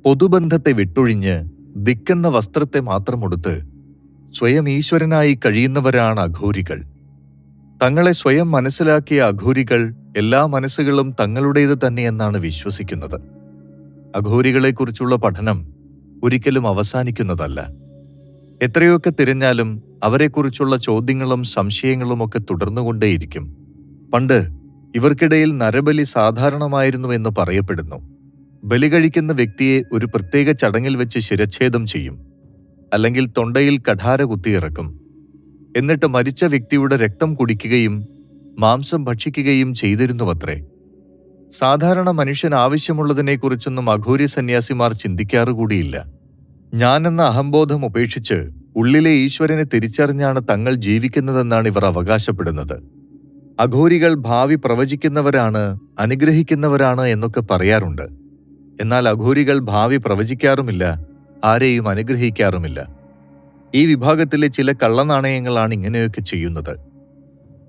പൊതുബന്ധത്തെ വിട്ടൊഴിഞ്ഞ് ദിക്കെന്ന വസ്ത്രത്തെ മാത്രമൊടുത്ത് സ്വയം ഈശ്വരനായി കഴിയുന്നവരാണ് അഘോരികൾ. തങ്ങളെ സ്വയം മനസ്സിലാക്കിയ അഘോരികൾ എല്ലാ മനസ്സുകളും തങ്ങളുടേത് തന്നെയെന്നാണ് വിശ്വസിക്കുന്നത്. അഘോരികളെക്കുറിച്ചുള്ള പഠനം ഒരിക്കലും അവസാനിക്കുന്നതല്ല. എത്രയൊക്കെ തിരഞ്ഞാലും അവരെക്കുറിച്ചുള്ള ചോദ്യങ്ങളും സംശയങ്ങളുമൊക്കെ തുടർന്നുകൊണ്ടേയിരിക്കും. പണ്ട് ഇവർക്കിടയിൽ നരബലി സാധാരണമായിരുന്നുവെന്ന് പറയപ്പെടുന്നു. ബലി കഴിക്കുന്ന വ്യക്തിയെ ഒരു പ്രത്യേക ചടങ്ങിൽ വെച്ച് ശിരച്ഛേദം ചെയ്യും, അല്ലെങ്കിൽ തൊണ്ടയിൽ കഠാര കുത്തിയിറക്കും. എന്നിട്ട് മരിച്ച വ്യക്തിയുടെ രക്തം കുടിക്കുകയും മാംസം ഭക്ഷിക്കുകയും ചെയ്തിരുന്നുവത്രേ. സാധാരണ മനുഷ്യൻ ആവശ്യമുള്ളതിനെക്കുറിച്ചൊന്നും അഘോരി സന്യാസിമാർ ചിന്തിക്കാറുകൂടിയില്ല. ഞാനെന്ന അഹംബോധം ഉപേക്ഷിച്ച് ഉള്ളിലെ ഈശ്വരനെ തിരിച്ചറിഞ്ഞാണ് തങ്ങൾ ജീവിക്കുന്നതെന്നാണ് ഇവർ അവകാശപ്പെടുന്നത്. അഘോരികൾ ഭാവി പ്രവചിക്കുന്നവരാണ്, അനുഗ്രഹിക്കുന്നവരാണ് എന്നൊക്കെ പറയാറുണ്ട്. എന്നാൽ അഘോരികൾ ഭാവി പ്രവചിക്കാറുമില്ല, ആരെയും അനുഗ്രഹിക്കാറുമില്ല. ഈ വിഭാഗത്തിലെ ചില കള്ളനാണയങ്ങളാണ് ഇങ്ങനെയൊക്കെ ചെയ്യുന്നത്.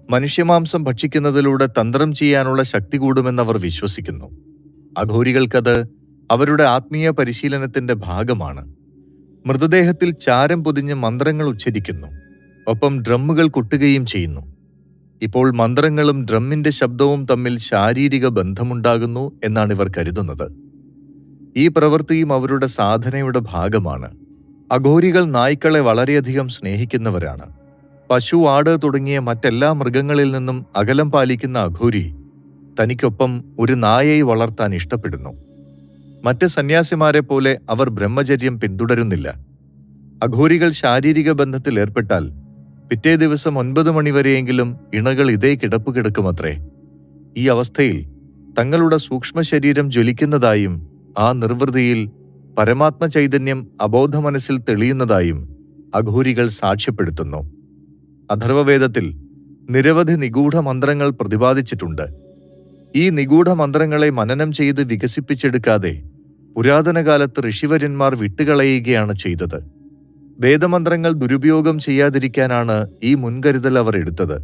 മനുഷ്യമാംസം ഭക്ഷിക്കുന്നതിലൂടെ തന്ത്രം ചെയ്യാനുള്ള ശക്തി കൂടുമെന്നവർ വിശ്വസിക്കുന്നു. അഘോരികൾക്കത് അവരുടെ ആത്മീയ പരിശീലനത്തിന്റെ ഭാഗമാണ്. മൃതദേഹത്തിൽ ചാരം പൊതിഞ്ഞ് മന്ത്രങ്ങൾ ഉച്ചരിക്കുന്നു, ഒപ്പം ഡ്രമ്മുകൾ കൊട്ടുകയും ചെയ്യുന്നു. ഇപ്പോൾ മന്ത്രങ്ങളും ഡ്രമ്മിന്റെ ശബ്ദവും തമ്മിൽ ശാരീരിക ബന്ധമുണ്ടാകുന്നു എന്നാണ് ഇവർ കരുതുന്നത്. ഈ പ്രവൃത്തിയും അവരുടെ സാധനയുടെ ഭാഗമാണ്. അഘോരികൾ നായ്ക്കളെ വളരെയധികം സ്നേഹിക്കുന്നവരാണ്. പശു, ആട് തുടങ്ങിയ മറ്റെല്ലാ മൃഗങ്ങളിൽ നിന്നും അകലം പാലിക്കുന്ന അഘോരി തനിക്കൊപ്പം ഒരു നായയെ വളർത്താൻ ഇഷ്ടപ്പെടുന്നു. മറ്റ് സന്യാസിമാരെ പോലെ അവർ ബ്രഹ്മചര്യം പിന്തുടരുന്നില്ല. അഘോരികൾ ശാരീരിക ബന്ധത്തിൽ ഏർപ്പെട്ടാൽ പിറ്റേ ദിവസം 9 മണിവരെയെങ്കിലും ഇണകൾ ഇതേ കിടപ്പ് കിടക്കുമത്രേ. ഈ അവസ്ഥയിൽ തങ്ങളുടെ സൂക്ഷ്മ ശരീരം ജ്വലിക്കുന്നതായും ആ നിർവൃതിയിൽ പരമാത്മ ചൈതന്യം അബോധ മനസ്സിൽ തെളിയുന്നതായും അഘോരികൾ സാക്ഷ്യപ്പെടുത്തുന്നു. അഥർവവേദത്തിൽ നിരവധി നിഗൂഢ മന്ത്രങ്ങൾ പ്രതിപാദിച്ചിട്ടുണ്ട്. ഈ നിഗൂഢ മന്ത്രങ്ങളെ മനനം ചെയ്ത് വികസിപ്പിച്ചെടുക്കാതെ പുരാതന കാലത്ത് ഋഷിവര്യന്മാർ വിട്ടുകളയുകയാണ് ചെയ്തത്. വേദമന്ത്രങ്ങൾ ദുരുപയോഗം ചെയ്യാതിരിക്കാനാണ് ഈ മുൻകരുതൽ അവർ എടുത്തത്.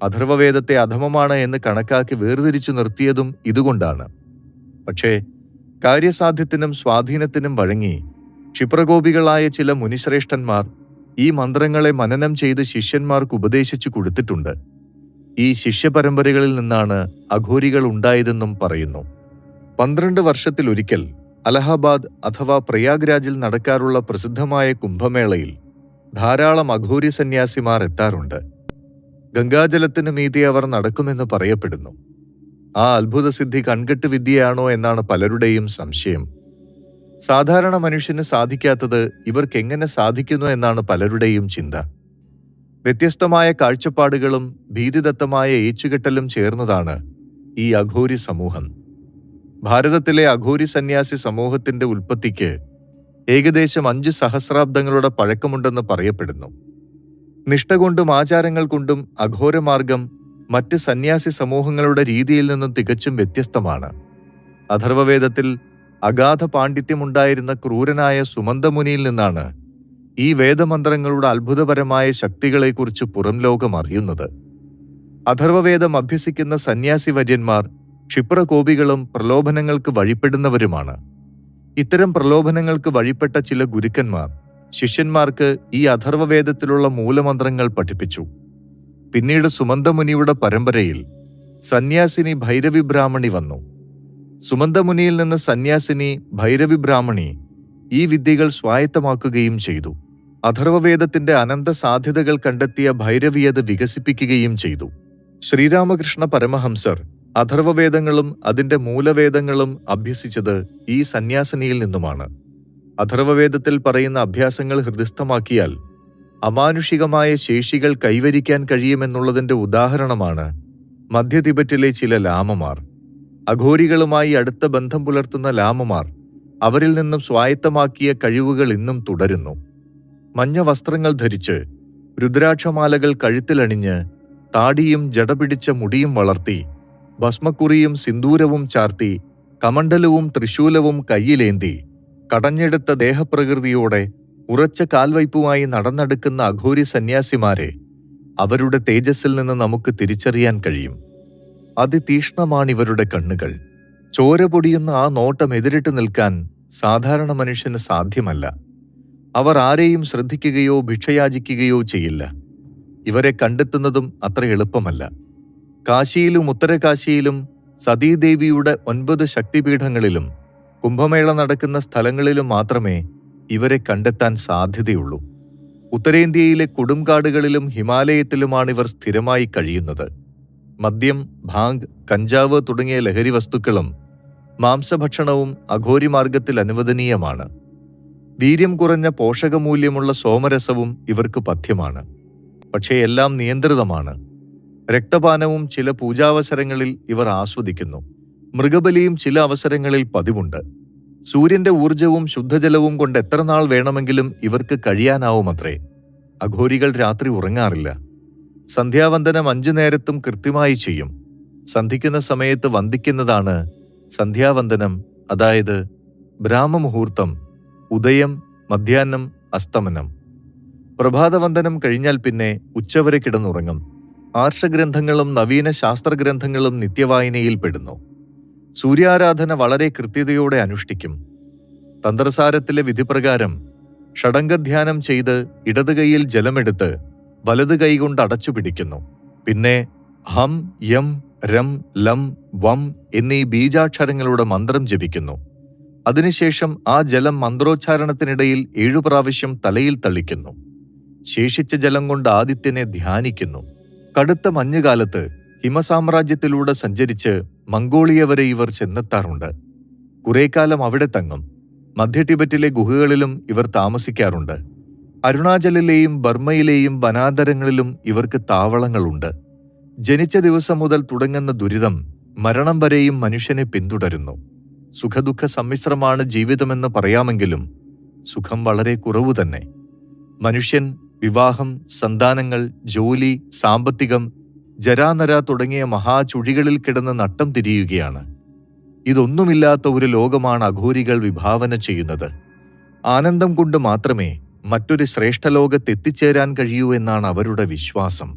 അഥർവവേദത്തെ അധമമാണ് എന്ന് കണക്കാക്കി വേർതിരിച്ചു നിർത്തിയതും ഇതുകൊണ്ടാണ്. പക്ഷേ കാര്യസാധ്യത്തിനും സ്വാധീനത്തിനും വഴങ്ങി ക്ഷിപ്രകോപികളായ ചില മുനിശ്രേഷ്ഠന്മാർ ഈ മന്ത്രങ്ങളെ മനനം ചെയ്ത് ശിഷ്യന്മാർക്ക് ഉപദേശിച്ചു കൊടുത്തിട്ടുണ്ട്. ഈ ശിഷ്യപരമ്പരകളിൽ നിന്നാണ് അഘോരികൾ ഉണ്ടായതെന്നും പറയുന്നു. 12 വർഷത്തിലൊരിക്കൽ അലഹബാദ് അഥവാ പ്രയാഗ്രാജിൽ നടക്കാറുള്ള പ്രസിദ്ധമായ കുംഭമേളയിൽ ധാരാളം അഘോരി സന്യാസിമാർ എത്താറുണ്ട്. ഗംഗാജലത്തിനു മീതെ അവർ നടക്കുമെന്ന് പറയപ്പെടുന്നു. ആ അത്ഭുതസിദ്ധി കൺകെട്ട് വിദ്യയാണോ എന്നാണ് പലരുടെയും സംശയം. സാധാരണ മനുഷ്യന് സാധിക്കാത്തത് ഇവർക്കെങ്ങനെ സാധിക്കുന്നു എന്നാണ് പലരുടെയും ചിന്ത. വ്യത്യസ്തമായ കാഴ്ചപ്പാടുകളും ഭീതിദത്തമായ ഏച്ചുകെട്ടലും ചേർന്നതാണ് ഈ അഘോരി സമൂഹം. ഭാരതത്തിലെ അഘോരി സന്യാസി സമൂഹത്തിന്റെ ഉൽപ്പത്തിക്ക് ഏകദേശം 5 സഹസ്രാബ്ദങ്ങളുടെ പഴക്കമുണ്ടെന്ന് പറയപ്പെടുന്നു. നിഷ്ഠ കൊണ്ടും ആചാരങ്ങൾ കൊണ്ടും അഘോരമാർഗം മറ്റ് സന്യാസി സമൂഹങ്ങളുടെ രീതിയിൽ നിന്നും തികച്ചും വ്യത്യസ്തമാണ്. അഥർവവേദത്തിൽ അഗാധ പാണ്ഡിത്യമുണ്ടായിരുന്ന ക്രൂരനായ സുമന്തമുനിയിൽ നിന്നാണ് ഈ വേദമന്ത്രങ്ങളുടെ അത്ഭുതപരമായ ശക്തികളെക്കുറിച്ച് പുറം ലോകം അറിയുന്നത്. അഥർവവേദം അഭ്യസിക്കുന്ന സന്യാസി വര്യന്മാർ ക്ഷിപ്രകോപികളും പ്രലോഭനങ്ങൾക്ക് വഴിപ്പെടുന്നവരുമാണ്. ഇത്തരം പ്രലോഭനങ്ങൾക്ക് വഴിപ്പെട്ട ചില ഗുരുക്കന്മാർ ശിഷ്യന്മാർക്ക് ഈ അഥർവവേദത്തിലുള്ള മൂലമന്ത്രങ്ങൾ പഠിപ്പിച്ചു. പിന്നീട് സുമന്തമുനിയുടെ പരമ്പരയിൽ സന്യാസിനി ഭൈരവി ബ്രാഹ്മണി വന്നു. സുമന്തമുനിയിൽ നിന്ന് സന്യാസിനി ഭൈരവി ബ്രാഹ്മണി ഈ വിദ്യകൾ സ്വായത്തമാക്കുകയും ചെയ്തു. അഥർവവേദത്തിന്റെ അനന്ത സാധ്യതകൾ കണ്ടെത്തിയ ഭൈരവി അത് വികസിപ്പിക്കുകയും ചെയ്തു. ശ്രീരാമകൃഷ്ണ പരമഹംസർ അഥർവവേദങ്ങളും അതിന്റെ മൂലവേദങ്ങളും അഭ്യസിച്ചത് ഈ സന്യാസിനിയിൽ നിന്നുമാണ്. അഥർവവേദത്തിൽ പറയുന്ന അഭ്യാസങ്ങൾ ഹൃദിസ്ഥമാക്കിയാൽ അമാനുഷികമായ ശേഷികൾ കൈവരിക്കാൻ കഴിയുമെന്നുള്ളതിന്റെ ഉദാഹരണമാണ് മധ്യ തിബറ്റിലെ ചില ലാമമാർ. അഘോരികളുമായി അടുത്ത ബന്ധം പുലർത്തുന്ന ലാമമാർ അവരിൽ നിന്നും സ്വായത്തമാക്കിയ കഴിവുകൾ ഇന്നും തുടരുന്നു. മഞ്ഞ വസ്ത്രങ്ങൾ ധരിച്ച്, രുദ്രാക്ഷമാലകൾ കഴുത്തിലണിഞ്ഞ്, താടിയും ജടപിടിച്ച മുടിയും വളർത്തി, ഭസ്മക്കുറിയും സിന്ദൂരവും ചാർത്തി, കമണ്ഡലവും തൃശൂലവും കയ്യിലേന്തി, കടഞ്ഞെടുത്ത ദേഹപ്രകൃതിയോടെ ഉറച്ച കാൽവയ്പുമായി നടന്നെടുക്കുന്ന അഘോരി സന്യാസിമാരെ അവരുടെ തേജസ്സിൽ നിന്ന് നമുക്ക് തിരിച്ചറിയാൻ കഴിയും. അതിതീക്ഷ്ണമാണിവരുടെ കണ്ണുകൾ. ചോര പൊടിയുന്ന ആ നോട്ടം എതിരിട്ട് നിൽക്കാൻ സാധാരണ മനുഷ്യന് സാധ്യമല്ല. അവർ ആരെയും ശ്രദ്ധിക്കുകയോ ഭിക്ഷയാചിക്കുകയോ ചെയ്യില്ല. ഇവരെ കണ്ടെത്തുന്നതും അത്ര എളുപ്പമല്ല. കാശിയിലും ഉത്തരകാശിയിലും സതീദേവിയുടെ 9 ശക്തിപീഠങ്ങളിലും കുംഭമേള നടക്കുന്ന സ്ഥലങ്ങളിലും മാത്രമേ ഇവരെ കണ്ടെത്താൻ സാധ്യതയുള്ളൂ. ഉത്തരേന്ത്യയിലെ കൊടുംകാടുകളിലും ഹിമാലയത്തിലുമാണിവർ സ്ഥിരമായി കഴിയുന്നത്. മദ്യം, ഭാങ്, കഞ്ചാവ് തുടങ്ങിയ ലഹരി വസ്തുക്കളും മാംസഭക്ഷണവും അഘോരിമാർഗത്തിൽ അനുവദനീയമാണ്. വീര്യം കുറഞ്ഞ പോഷകമൂല്യമുള്ള സോമരസവും ഇവർക്ക് പഥ്യമാണ്. പക്ഷേ എല്ലാം നിയന്ത്രിതമാണ്. രക്തപാനവും ചില പൂജാവസരങ്ങളിൽ ഇവർ ആസ്വദിക്കുന്നു. മൃഗബലിയും ചില അവസരങ്ങളിൽ പതിവുണ്ട്. സൂര്യന്റെ ഊർജവും ശുദ്ധജലവും കൊണ്ട് എത്ര നാൾ വേണമെങ്കിലും ഇവർക്ക് കഴിയാനാവുമത്രേ. അഘോരികൾ രാത്രി ഉറങ്ങാറില്ല. സന്ധ്യാവന്ദനം 5 നേരത്തും കൃത്യമായി ചെയ്യും. സന്ധിക്കുന്ന സമയത്ത് വന്ദിക്കുന്നതാണ് സന്ധ്യാവന്ദനം, അതായത് ബ്രാഹ്മമുഹൂർത്തം, ഉദയം, മധ്യാഹ്നം, അസ്തമനം. പ്രഭാതവന്ദനം കഴിഞ്ഞാൽ പിന്നെ ഉച്ചവരെ കിടന്നുറങ്ങും. ആർഷഗ്രന്ഥങ്ങളും നവീന ശാസ്ത്രഗ്രന്ഥങ്ങളും നിത്യവായനയിൽ പെടുന്നു. സൂര്യാരാധന വളരെ കൃത്യതയോടെ അനുഷ്ഠിക്കും. തന്ത്രസാരത്തിലെ വിധിപ്രകാരം ഷഡംഗധ്യാനം ചെയ്ത് ഇടത് കൈയിൽ ജലമെടുത്ത് വലത് കൈകൊണ്ട് അടച്ചു പിടിക്കുന്നു. പിന്നെ ഹം, യം, രം, ലം, വം എന്നീ ബീജാക്ഷരങ്ങളുടെ മന്ത്രം ജപിക്കുന്നു. അതിനുശേഷം ആ ജലം മന്ത്രോച്ചാരണത്തിനിടയിൽ 7 പ്രാവശ്യം തലയിൽ തളിക്കുന്നു. ശേഷിച്ച ജലം കൊണ്ട് ആദിത്യനെ ധ്യാനിക്കുന്നു. കടുത്ത മഞ്ഞുകാലത്ത് ഹിമസാമ്രാജ്യത്തിലൂടെ സഞ്ചരിച്ച് മംഗോളിയ വരെ ഇവർ ചെന്നെത്താറുണ്ട്. കുറേക്കാലം അവിടെ തങ്ങും. മധ്യ ടിബറ്റിലെ ഗുഹകളിലും ഇവർ താമസിക്കാറുണ്ട്. അരുണാചലിലെയും ബർമ്മയിലെയും വനാന്തരങ്ങളിലും ഇവർക്ക് താവളങ്ങളുണ്ട്. ജനിച്ച ദിവസം മുതൽ തുടങ്ങുന്ന ദുരിതം മരണം വരെയും മനുഷ്യനെ പിന്തുടരുന്നു. സുഖദുഃഖ സമ്മിശ്രമാണ് ജീവിതമെന്ന് പറയാമെങ്കിലും സുഖം വളരെ കുറവു തന്നെ. മനുഷ്യൻ വിവാഹം, സന്താനങ്ങൾ, ജോലി, സാമ്പത്തികം, ജരാനര തുടങ്ങിയ മഹാചുഴികളിൽ കിടന്ന് നട്ടം തിരിയുകയാണ്. ഇതൊന്നുമില്ലാത്ത ഒരു ലോകമാണ് അഘോരികൾ വിഭാവന ചെയ്യുന്നത്. ആനന്ദം കൊണ്ട് മാത്രമേ മറ്റൊരു ശ്രേഷ്ഠലോകത്തെത്തിച്ചേരാൻ കഴിയൂ എന്നാണ് അവരുടെ വിശ്വാസം.